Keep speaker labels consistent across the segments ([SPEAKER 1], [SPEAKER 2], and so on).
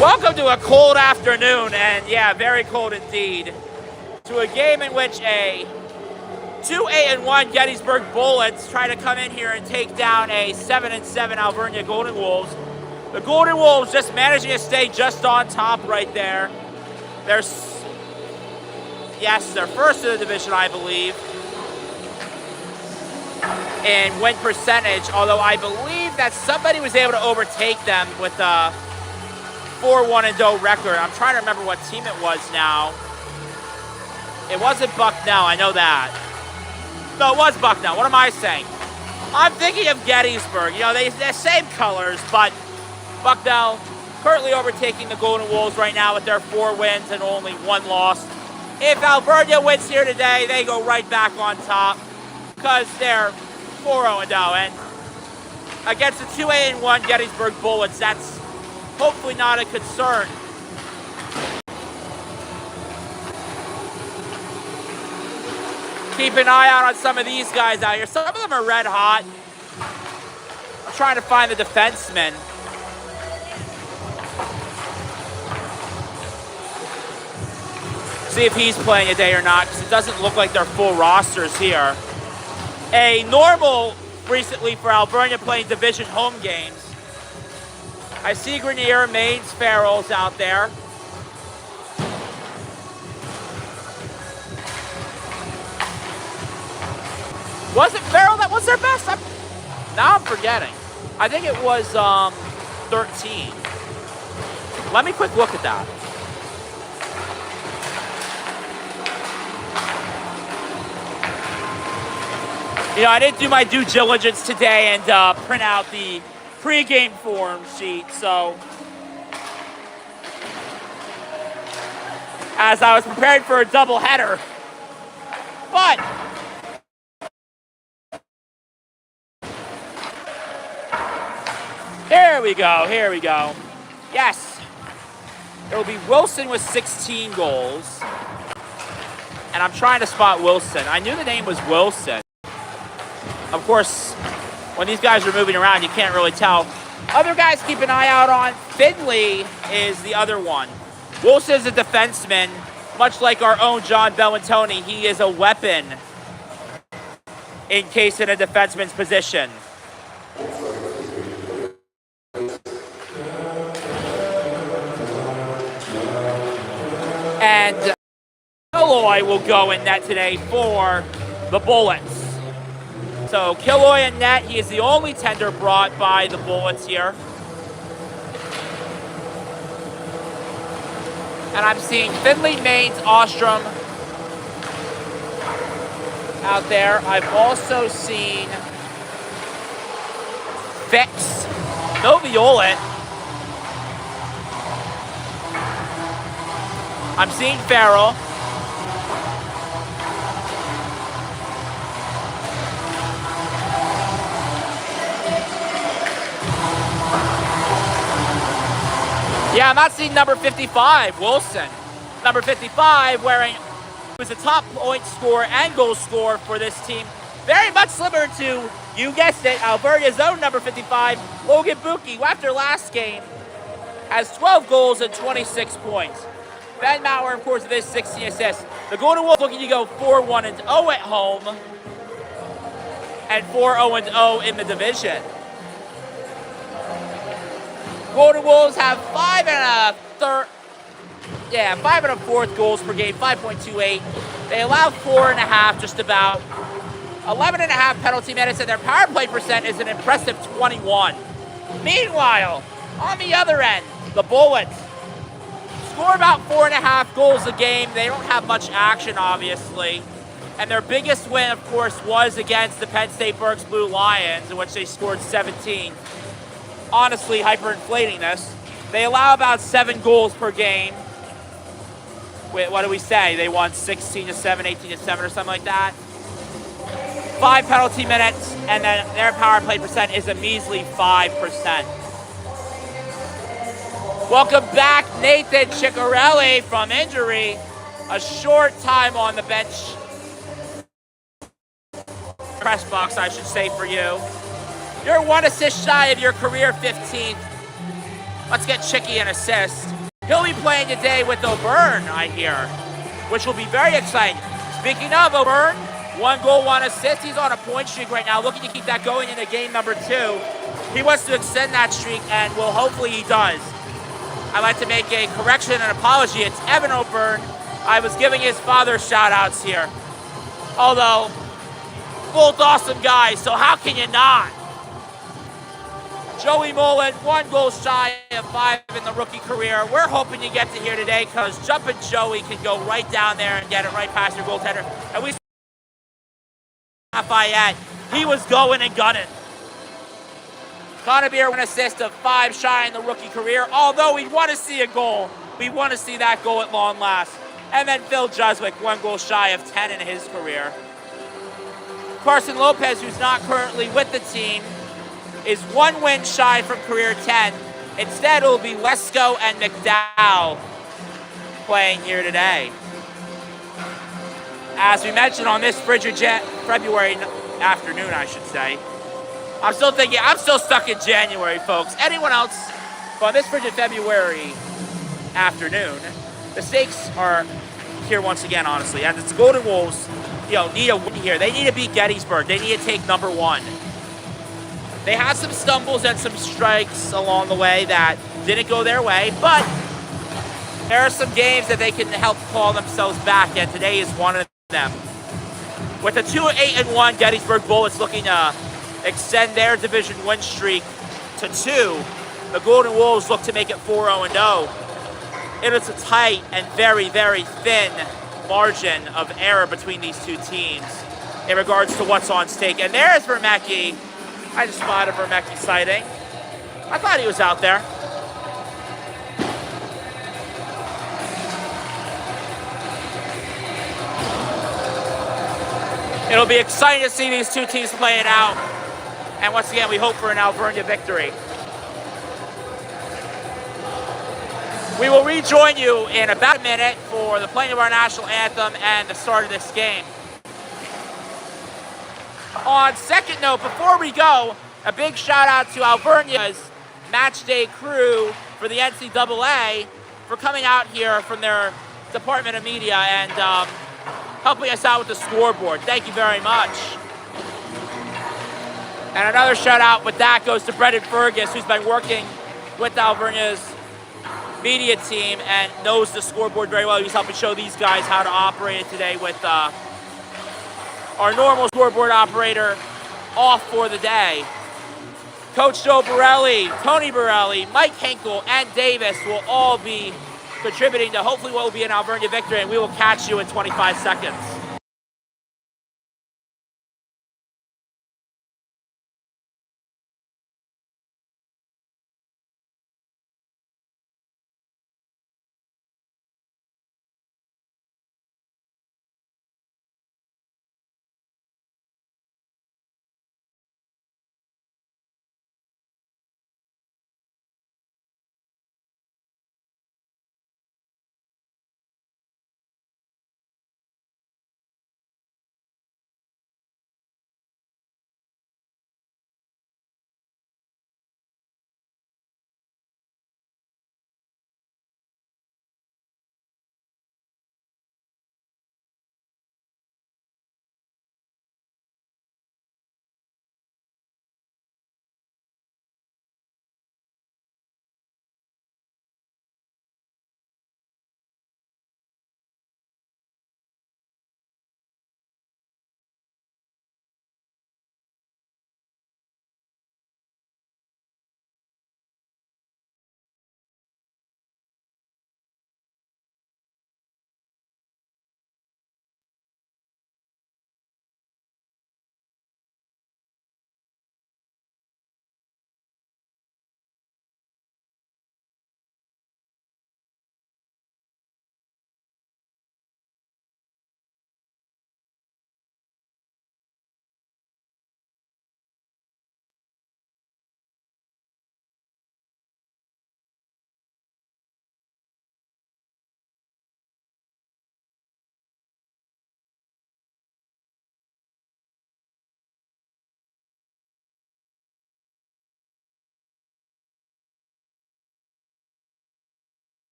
[SPEAKER 1] Welcome to a cold afternoon, and yeah, very cold indeed, to a game in which a 2-8-1 Gettysburg Bullets try to come in here and take down a 7-7 Alvernia Golden Wolves. The Golden Wolves just managing to stay just on top right there. They're first in the division, I believe, in win percentage, although I believe that somebody was able to overtake them with a 4-1-0 record. I'm trying to remember what team it was now. It wasn't Bucknell, I know that. No, it was Bucknell. What am I saying? I'm thinking of Gettysburg. You know, they're same colors, but Bucknell currently overtaking the Golden Wolves right now with their 4 wins and only 1 loss. If Alvernia wins here today, they go right back on top because they're 4-0. And against the 2-8-1 Gettysburg Bullets, that's hopefully not a concern. Keep an eye out on some of these guys out here. Some of them are red hot. I'm trying to find the defenseman. See if he's playing a day or not, because it doesn't look like they're full rosters here. A normal recently for Alvernia playing division home games. I see Grenier, Maines, Farrell's out there. Was it Farrell that was their best? Now I'm forgetting. I think it was 13. Let me quick look at that. You know, I didn't do my due diligence today and print out the pre-game form sheet, so as I was preparing for a doubleheader, but here we go. Yes, it will be Wilson with 16 goals, and I'm trying to spot Wilson. I knew the name was Wilson. Of course, when these guys are moving around, you can't really tell. Other guys keep an eye out on. Finley is the other one. Wilson is a defenseman, much like our own John Bellantoni. He is a weapon in case in a defenseman's position. And Killoy will go in net today for the Bullets. So Killoy in net, he is the only tender brought by the Bullets here. And I'm seeing Finley, Maines, Ostrom out there. I've also seen Fix, no Violet. I'm seeing Farrell. Yeah, I'm not seeing number 55, Wilson. Number 55 wearing, who's the top point scorer and goal scorer for this team. Very much similar to, you guessed it, Alvernia's own number 55, Logan Buki, who after last game has 12 goals and 26 points. Ben Maurer, of course, with his 16 assists. The Golden Wolves looking to go 4-1-0 at home and 4-0-0 in the division. Golden Wolves have 5 1/4 goals per game, 5.28. They allow 4.5, just about. 11.5 penalty minutes, and their power play percent is an impressive 21. Meanwhile, on the other end, the Bullets score about 4.5 goals a game. They don't have much action, obviously. And their biggest win, of course, was against the Penn State Berks Blue Lions, in which they scored 17. Honestly, hyperinflating this. They allow about 7 goals per game. Wait, what do we say? They won 16-7, 18-7, or something like that. 5 penalty minutes, and then their power play percent is a measly 5%. Welcome back, Nathan Ciccarelli from injury. A short time on the bench. Press box, I should say, for you. You're 1 assist shy of your career 15th. Let's get Chicky an assist. He'll be playing today with Auburn, I hear, which will be very exciting. Speaking of Auburn, 1 goal, 1 assist. He's on a point streak right now, looking to keep that going into game number 2. He wants to extend that streak, and well, hopefully he does. I'd like to make a correction and apology. It's Evan Auburn. I was giving his father shout-outs here. Although, both awesome guys, so how can you not? Joey Mullen, 1 goal shy of 5 in the rookie career. We're hoping you get to here today because Jumpin' Joey can go right down there and get it right past your goaltender. And we Lafayette, he was going and gunning. Connor Beer, 1 assist of 5 shy in the rookie career. Although we'd want to see a goal. We want to see that goal at long last. And then Phil Juswick, 1 goal shy of 10 in his career. Carson Lopez, who's not currently with the team, is 1 win shy from career 10. Instead, it will be Lesko and McDowell playing here today. As we mentioned on this February afternoon, I should say. I'm still stuck in January, folks. Anyone else? But on this frigid February afternoon, the stakes are here once again, honestly. And it's the Golden Wolves, need a win here. They need to beat Gettysburg. They need to take number 1. They had some stumbles and some strikes along the way that didn't go their way, but there are some games that they can help call themselves back, and today is one of them. With a 2-8-1 Gettysburg Bullets looking to extend their division win streak to 2, the Golden Wolves look to make it 4-0-0. It is a tight and very, very thin margin of error between these two teams in regards to what's on stake. And there's Vermecki. I just spotted Vermecki sighting. I thought he was out there. It'll be exciting to see these two teams play it out. And once again, we hope for an Alvernia victory. We will rejoin you in about a minute for the playing of our national anthem and the start of this game. On second note, before we go, a big shout out to Alvernia's match day crew for the NCAA for coming out here from their Department of Media and helping us out with the scoreboard. Thank you very much. And another shout out with that goes to Brendan Fergus, who's been working with Alvernia's media team and knows the scoreboard very well. He's helping show these guys how to operate it today with our normal scoreboard operator off for the day. Coach Joe Borelli, Tony Borelli, Mike Hinkle, and Davis will all be contributing to hopefully what will be an Alvernia victory, and we will catch you in 25 seconds.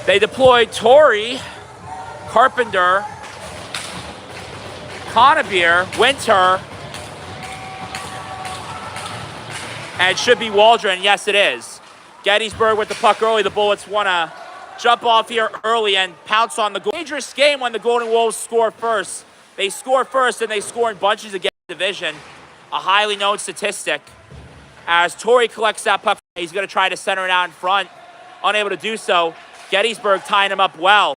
[SPEAKER 1] They deployed Torrey, Carpenter, Conabier, Winter, and it should be Waldron. Yes, it is. Gettysburg with the puck early. The Bullets want to jump off here early and pounce on the goal. Dangerous game when the Golden Wolves score first. They score first and they score in bunches against the division. A highly known statistic. As Torrey collects that puck, he's going to try to center it out in front. Unable to do so. Gettysburg tying him up well.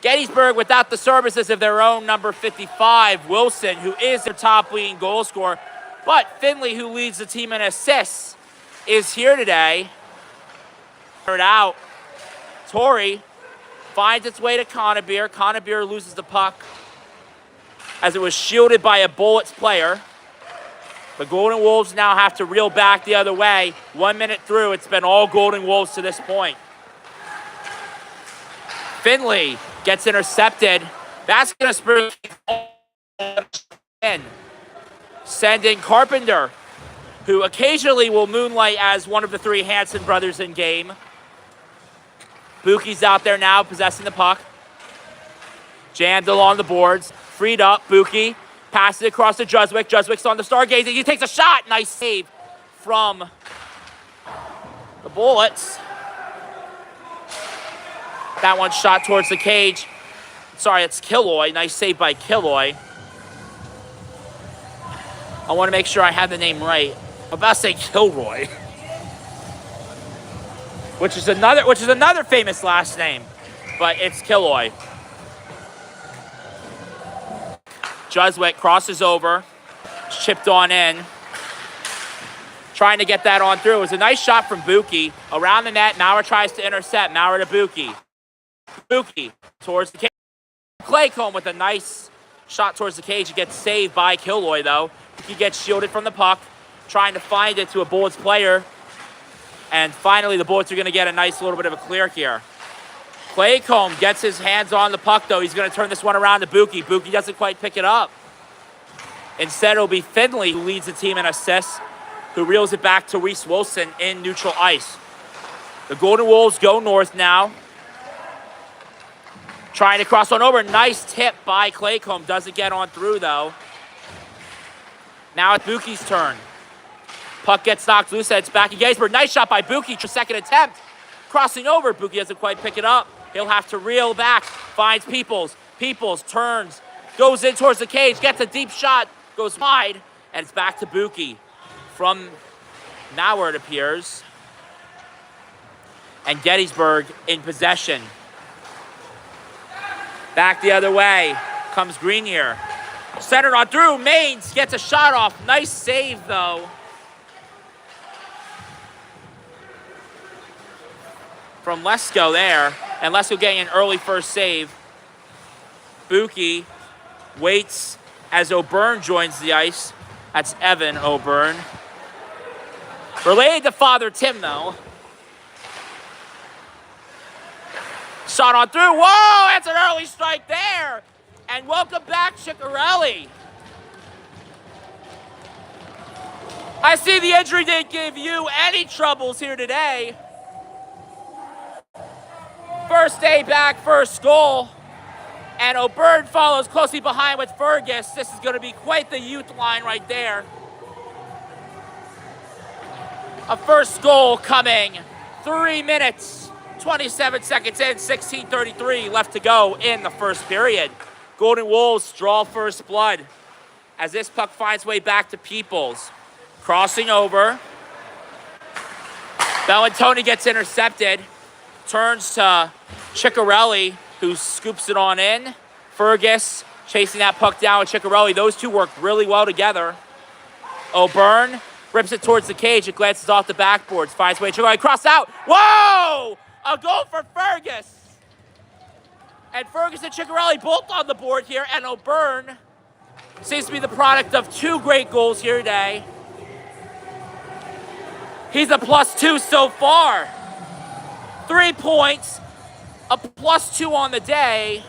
[SPEAKER 1] Gettysburg without the services of their own number 55, Wilson, who is their top leading goal scorer. But Finley, who leads the team in assists, is here today. Out. Torrey finds its way to Conabier. Conabier loses the puck as it was shielded by a Bullets player. The Golden Wolves now have to reel back the other way. 1 minute through, it's been all Golden Wolves to this point. Finley gets intercepted. That's going to spur in. Sending Carpenter, who occasionally will moonlight as one of the three Hanson brothers in game. Buki's out there now, possessing the puck. Jammed along the boards. Freed up, Buki passes it across to Juswick. Juswick's on the stargazing. He takes a shot. Nice save from the Bullets. That one shot towards the cage. Sorry, it's Killoy. Nice save by Killoy. I want to make sure I have the name right. I'm about to say Kilroy. which is another famous last name, but it's Killoy. Juswick crosses over, chipped on in, trying to get that on through. It was a nice shot from Buki. Around the net, Maurer tries to intercept. Maurer to Buki. Buki towards the cage. Claycomb with a nice shot towards the cage. He gets saved by Killoy, though. He gets shielded from the puck, trying to find it to a Bullets player. And finally, the Bullets are going to get a nice little bit of a clear here. Claycomb gets his hands on the puck, though. He's going to turn this one around to Buki. Buki doesn't quite pick it up. Instead, it'll be Finley who leads the team in assists, who reels it back to Reese Wilson in neutral ice. The Golden Wolves go north now. Trying to cross on over. Nice tip by Claycomb. Doesn't get on through, though. Now it's Buki's turn. Puck gets knocked loose. It's back to Gettysburg. Nice shot by Buki. Second attempt. Crossing over. Buki doesn't quite pick it up. He'll have to reel back. Finds Peoples. Peoples turns. Goes in towards the cage. Gets a deep shot. Goes wide. And it's back to Buki. From Maurer, it appears. And Gettysburg in possession. Back the other way. Comes Grenier. Centered on through. Maines gets a shot off. Nice save, though. From Lesko there. And Lesko getting an early first save. Buki waits as O'Byrne joins the ice. That's Evan O'Byrne. Related to Father Tim, though. Shot on through. Whoa, that's an early strike there. And welcome back, Ciccarelli. I see the injury didn't give you any troubles here today. First day back, first goal. And O'Byrne follows closely behind with Fergus. This is going to be quite the youth line right there. A first goal coming 3 minutes, 27 seconds in, 16:33 left to go in the first period. Golden Wolves draw first blood as this puck finds way back to Peoples. Crossing over. Bellantoni gets intercepted. Turns to Ciccarelli, who scoops it on in. Fergus chasing that puck down with Ciccarelli. Those two work really well together. O'Byrne rips it towards the cage. It glances off the backboards. Finds way to Ciccarelli. Cross out. Whoa! A goal for Fergus. And Fergus and Ciccarelli both on the board here. And O'Byrne seems to be the product of two great goals here today. He's a +2 so far. 3 points, a +2 on the day.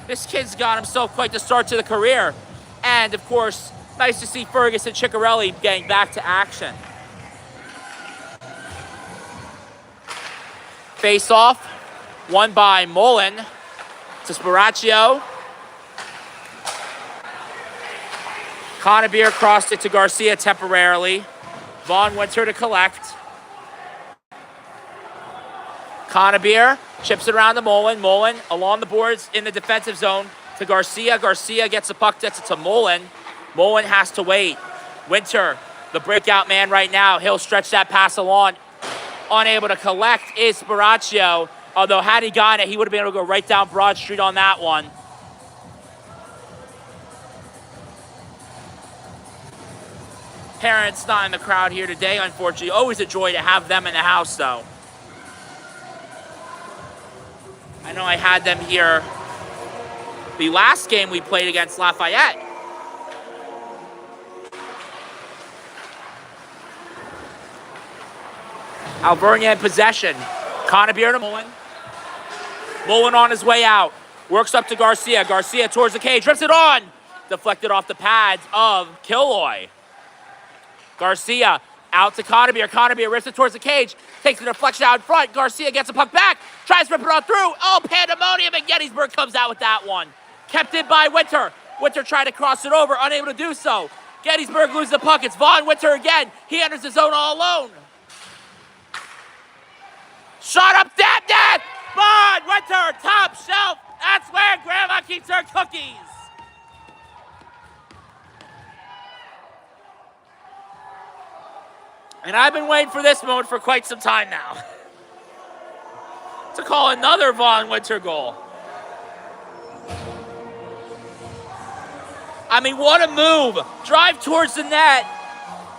[SPEAKER 1] This kid's got himself quite the start to the career. And, of course, nice to see Fergus and Ciccarelli getting back to action. Face off, won by Mullen to Sparaccio. Conabier crossed it to Garcia temporarily. Vaughn Winter to collect. Conabier chips it around to Mullen. Mullen along the boards in the defensive zone to Garcia. Garcia gets the puck, gets it to Mullen. Mullen has to wait. Winter, the breakout man right now. He'll stretch that pass along. Unable to collect is Sparaccio. Although had he gotten it, he would have been able to go right down Broad Street on that one. Parents not in the crowd here today, unfortunately. Always a joy to have them in the house, though. I know I had them here the last game we played against Lafayette. Alvernia in possession. Conabier to Mullen. Mullen on his way out. Works up to Garcia. Garcia towards the cage. Rips it on. Deflected off the pads of Killoy. Garcia out to Conabier. Conabier rips it towards the cage. Takes the deflection out in front. Garcia gets the puck back. Tries to rip it on through. Oh, pandemonium, and Gettysburg comes out with that one. Kept in by Winter. Winter tried to cross it over. Unable to do so. Gettysburg loses the puck. It's Vaughn Winter again. He enters the zone all alone. Shot up, damn net! Vaughn Winter, top shelf. That's where Grandma keeps her cookies. And I've been waiting for this moment for quite some time now. To call another Vaughn Winter goal. I mean, what a move. Drive towards the net.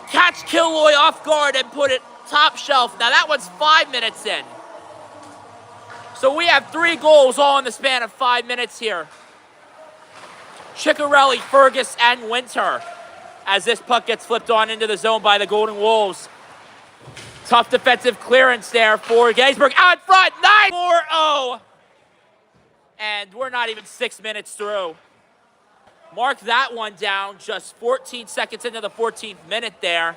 [SPEAKER 1] Catch Killoy off guard and put it top shelf. Now that one's 5 minutes in. So we have 3 goals all in the span of 5 minutes here. Ciccarelli, Fergus, and Winter. As this puck gets flipped on into the zone by the Golden Wolves. Tough defensive clearance there for Gettysburg. Out front, 9-4-0. And we're not even 6 minutes through. Mark that one down just 14 seconds into the 14th minute there.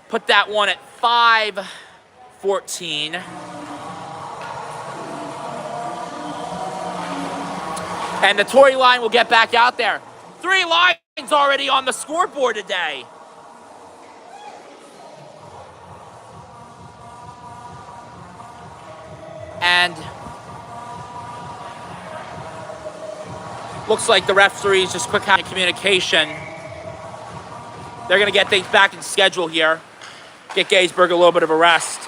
[SPEAKER 1] Put that one at 5:14. And the Tory line will get back out there. 3 lines already on the scoreboard today. And looks like the referees just quick kind of communication. They're going to get things back in schedule here. Get Gettysburg a little bit of a rest.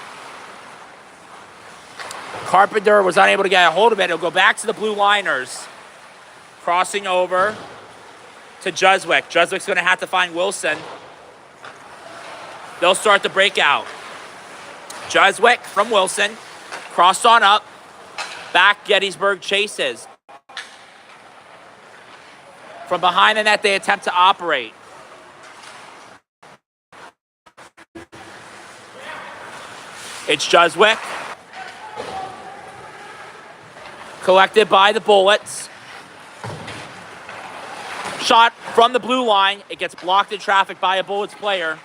[SPEAKER 1] Carpenter was unable to get a hold of it. He'll go back to the blue liners. Crossing over to Juswick. Juswick's going to have to find Wilson. They'll start the breakout. Juswick from Wilson. Crossed on up. Back Gettysburg chases. From behind the net, they attempt to operate. It's Juswick. Collected by the Bullets. Shot from the blue line. It gets blocked in traffic by a Bullets player.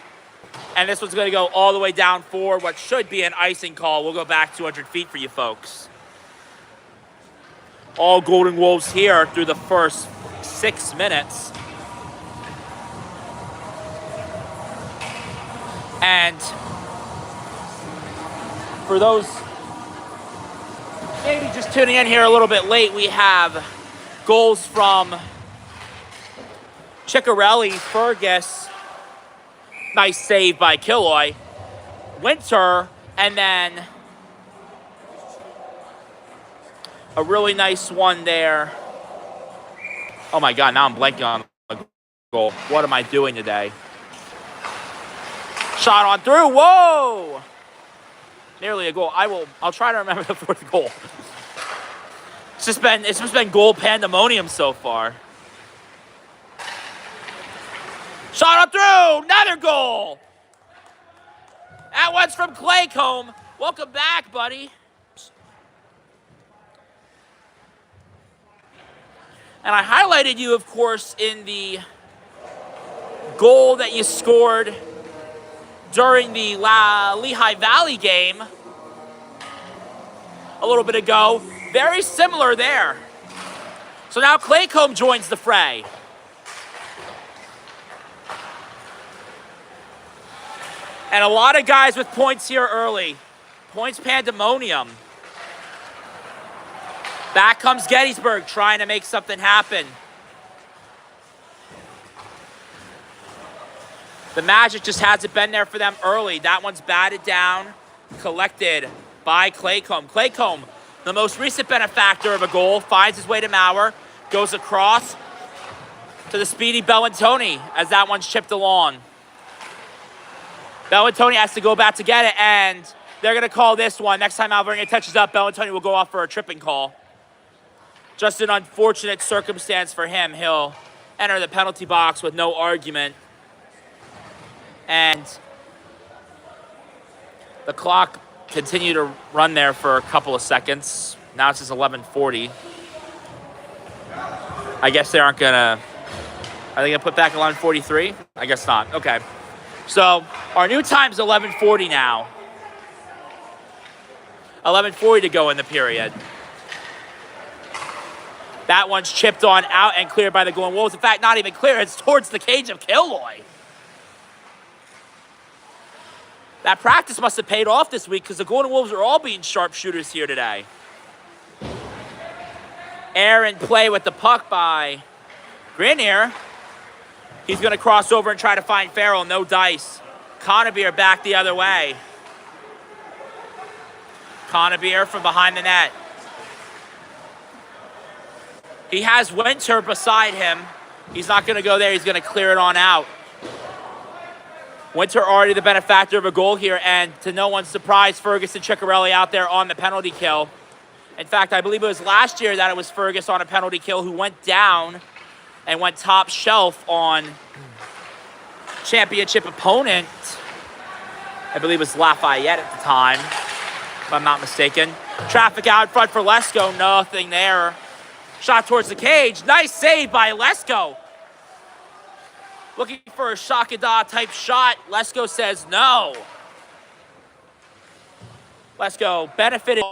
[SPEAKER 1] And this one's going to go all the way down for what should be an icing call. We'll go back 200 feet for you folks. All Golden Wolves here through the first 6 minutes. And for those maybe just tuning in here a little bit late, we have goals from Ciccarelli, Fergus, nice save by Killoy, Winter, and then a really nice one there. Oh my God, now I'm blanking on the goal. What am I doing today? Shot on through, whoa! Nearly a goal. I'll try to remember the 4th goal. It's just been goal pandemonium so far. Shot on through, another goal. That one's from Claycomb. Welcome back, buddy. And I highlighted you, of course, in the goal that you scored during the Lehigh Valley game. a little bit ago. Very similar there. So now Claycomb joins the fray. And a lot of guys with points here early. Points pandemonium. Back comes Gettysburg trying to make something happen. The magic just hasn't been there for them early. That one's batted down, collected by Claycomb. Claycomb, the most recent benefactor of a goal, finds his way to Maurer, goes across to the speedy Bellantoni as that one's chipped along. Bellantoni has to go back to get it, and they're going to call this one. Next time Alvernia touches up, Bellantoni will go off for a tripping call. Just an unfortunate circumstance for him. He'll enter the penalty box with no argument. And the clock continued to run there for a couple of seconds. Now it's just 11:40. I guess they aren't going to... Are they going to put back 11:43? I guess not. Okay. So our new time's 11:40 now. 11:40 to go in the period. That one's chipped on out and cleared by the Golden Wolves. In fact, not even clear. It's towards the cage of Killoy. That practice must have paid off this week because the Golden Wolves are all being sharpshooters here today. Air and play with the puck by Grenier. He's going to cross over and try to find Farrell. No dice. Conabier back the other way. Conabier from behind the net. He has Winter beside him. He's not going to go there. He's going to clear it on out. Winter already the benefactor of a goal here, and to no one's surprise, Ferguson Ciccarelli out there on the penalty kill. In fact, I believe it was last year that it was Fergus on a penalty kill who went down and went top shelf on championship opponent. I believe it was Lafayette at the time, if I'm not mistaken. Traffic out in front for Lesko. Nothing there. Shot towards the cage. Nice save by Lesko. Looking for a Shakada type shot. Lesko says no. Lesko benefited.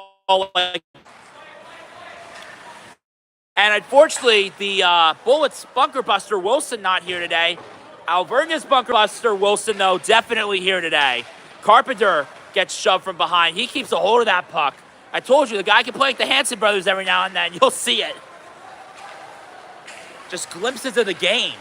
[SPEAKER 1] And unfortunately, the Bullets bunker buster Wilson not here today. Alvernia's bunker buster Wilson, though, definitely here today. Carpenter gets shoved from behind. He keeps a hold of that puck. I told you, the guy can play like the Hanson brothers every now and then. You'll see it. Just glimpses of the game.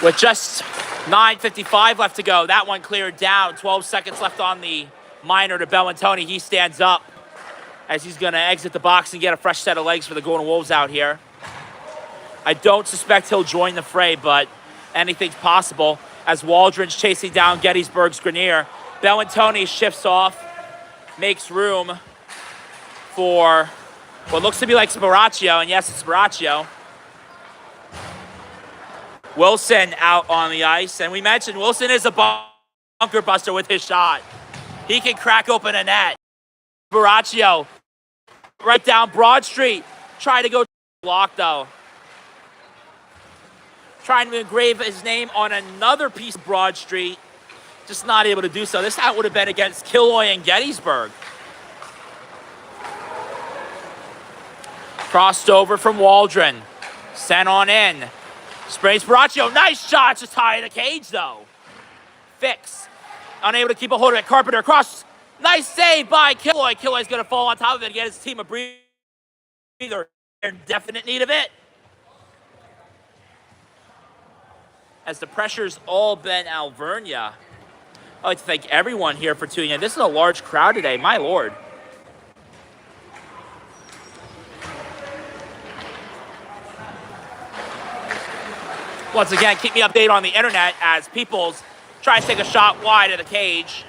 [SPEAKER 1] With just 9:55 left to go, that one cleared down. 12 seconds left on the minor to Bellantoni. He stands up as he's going to exit the box and get a fresh set of legs for the Golden Wolves out here. I don't suspect he'll join the fray, but anything's possible as Waldron's chasing down Gettysburg's Grenier. Bellantoni shifts off, makes room for what looks to be like Sparaccio, and yes, it's Sparaccio. Wilson out on the ice, and we mentioned Wilson is a bunker buster with his shot. He can crack open a net. Sparaccio right down Broad Street. Trying to go block, though. Trying to engrave his name on another piece of Broad Street. Just not able to do so. This out would have been against Killoy and Gettysburg. Crossed over from Waldron. Sent on in. Sprays Sparaccio. Nice shot. Just high in the cage, though. Fix. Unable to keep a hold of it. Carpenter across. Nice save by Killoy. Killoy's going to fall on top of it and get his team a breather. They're in definite need of it. As the pressure's all been Alvernia. I'd like to thank everyone here for tuning in. This is a large crowd today. My Lord. Once again, keep me updated on the internet as Peoples tries to take a shot wide of the cage.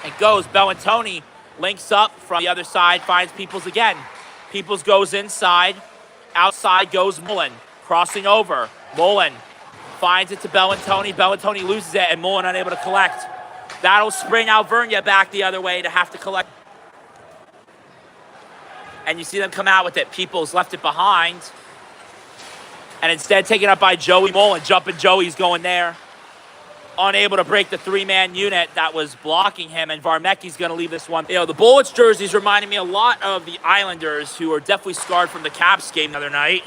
[SPEAKER 1] It goes. Bellantoni links up from the other side, finds Peoples again. Peoples goes inside. Outside goes Mullen. Crossing over. Mullen finds it to Bellantoni. Bellantoni loses it, and Mullen unable to collect. That'll spring Alvernia back the other way to have to collect. And you see them come out with it. Peoples left it behind. And instead taken up by Joey Mullen. Jumping Joey's going there. unable to break the three-man unit that was blocking him, and Varmecki's going to leave this one. You know, the Bullets jerseys reminding me a lot of the Islanders, who are definitely scarred from the Caps game the other night.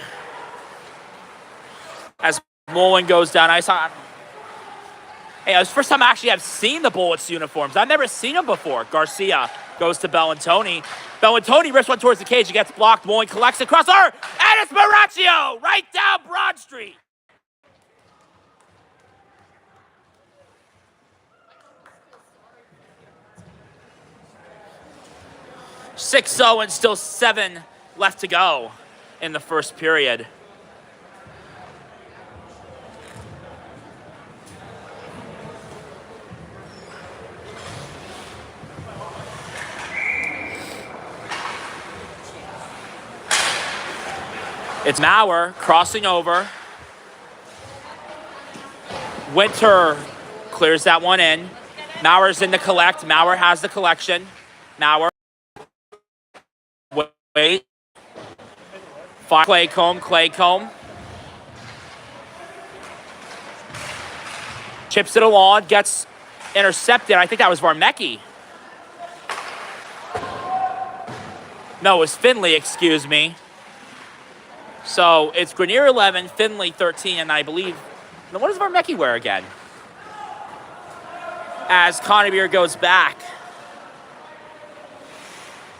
[SPEAKER 1] As Mullen goes down ice. Hey, it's the first time I actually have seen the Bullets uniforms. I've never seen them before. Garcia goes to Bellantoni. Bellantoni rips one towards the cage. He gets blocked. Mullen collects it across and it's Maraccio right down Broad Street. 6-0 and still 7 left to go in the first period. It's Maurer crossing over. Winter clears that one in. Mauer's in to collect. Maurer has the collection. Maurer. Wait. Claycomb. Chips it along. Gets intercepted. I think that was Varmecki. No, it was Finley, excuse me. So it's Grenier 11, Finley 13, and I believe... Now what does Varmecki wear again? As Conabier goes back.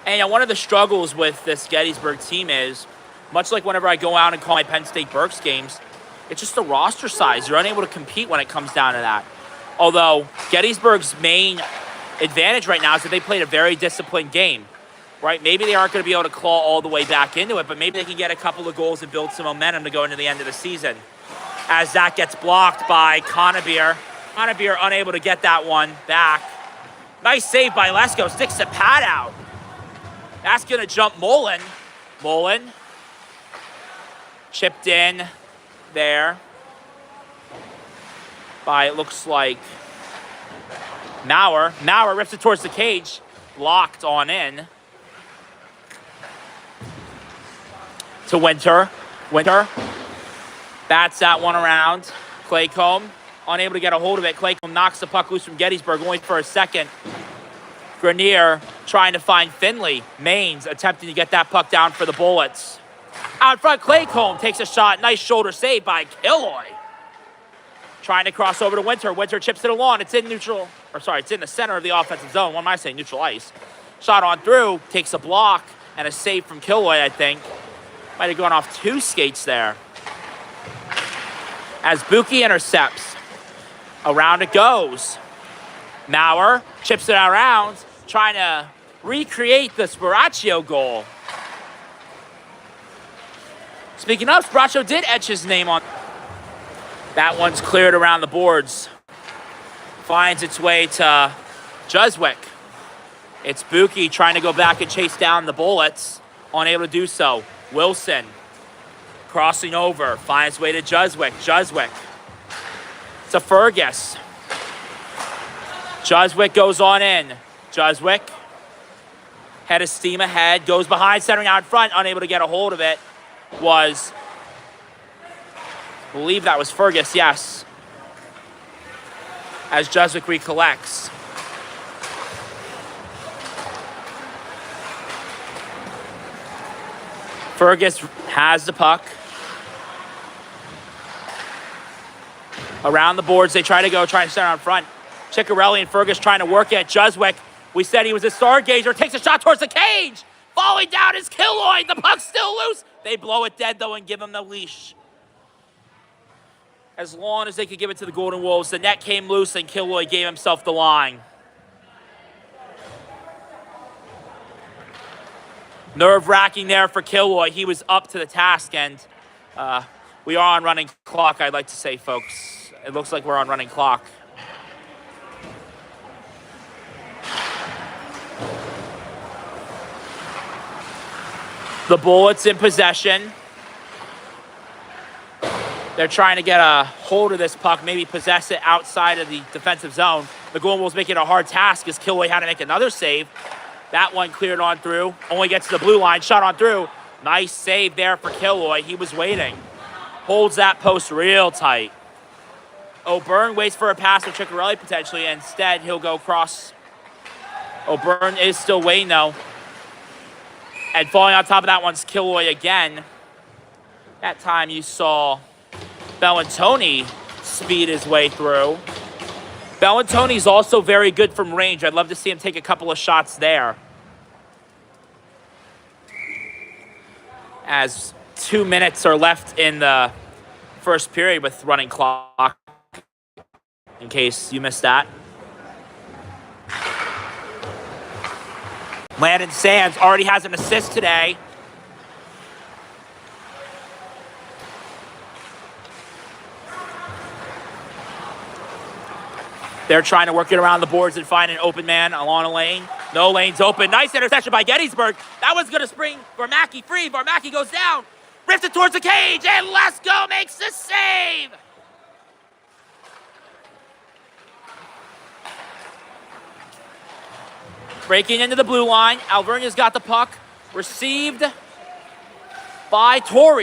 [SPEAKER 1] And you know, one of the struggles with this Gettysburg team is, much like whenever I go out and call my Penn State Berks games, it's just the roster size. You're unable to compete when it comes down to that. Although Gettysburg's main advantage right now is that they played a very disciplined game. Right? Maybe they aren't going to be able to claw all the way back into it, but maybe they can get a couple of goals and build some momentum to go into the end of the season. As that gets blocked by Conabier. Conabier unable to get that one back. Nice save by Lesko. Sticks the pad out. That's going to jump Mullen. Mullen. Chipped in there by, it looks like, Maurer. Maurer rips it towards the cage. Locked on in. To Winter. Winter bats that one around. Claycomb unable to get a hold of it. Claycomb knocks the puck loose from Gettysburg, only for a second. Grenier trying to find Finley. Maines attempting to get that puck down for the Bullets. Out front, Claycomb takes a shot. Nice shoulder save by Killoy. Trying to cross over to Winter. Winter chips it along. It's in neutral. Or sorry, it's in the center of the offensive zone. What am I saying? Neutral ice. Shot on through. Takes a block and a save from Killoy, I think. Might have gone off 2 skates there. As Buki intercepts. Around it goes. Maurer chips it around, trying to recreate the Sparaccio goal. Speaking of, Sparaccio did etch his name on. That one's cleared around the boards. Finds its way to Juswick. It's Buki trying to go back and chase down the Bullets. Unable to do so. Wilson crossing over, finds way to Juswick. Juswick to Fergus. Juswick goes on in. Juswick, head of steam ahead, goes behind, centering out in front, unable to get a hold of it. Was, I believe that was Fergus, yes. As Juswick recollects. Fergus has the puck. Around the boards, they try to center out front. Ciccarelli and Fergus trying to work it. Juswick, we said he was a stargazer, takes a shot towards the cage. Falling down is Killoy. The puck's still loose. They blow it dead, though, and give him the leash. As long as they could give it to the Golden Wolves, the net came loose, and Killoy gave himself the line. Nerve-wracking there for Killoy. He was up to the task, and we are on running clock, I'd like to say, folks. It looks like we're on running clock. The Bullets in possession. They're trying to get a hold of this puck, maybe possess it outside of the defensive zone. The Golden Wolves making it a hard task as Killoy had to make another save. That one cleared on through. Only gets to the blue line. Shot on through. Nice save there for Killoy. He was waiting. Holds that post real tight. O'Byrne waits for a pass to Ciccarelli potentially. Instead, he'll go cross. O'Byrne is still waiting, though. And falling on top of that one's Killoy again. That time you saw Bellantoni speed his way through. Bellantoni's also very good from range. I'd love to see him take a couple of shots there. As 2 minutes are left in the first period with running clock, in case you missed that. Landon Sands already has an assist today. They're trying to work it around the boards and find an open man along a lane. No lane's open. Nice interception by Gettysburg. That one's going to spring Varmacki free. Varmacki goes down, rips it towards the cage, and Lesko makes the save. Breaking into the blue line. Alvernia's got the puck. Received by Torrey.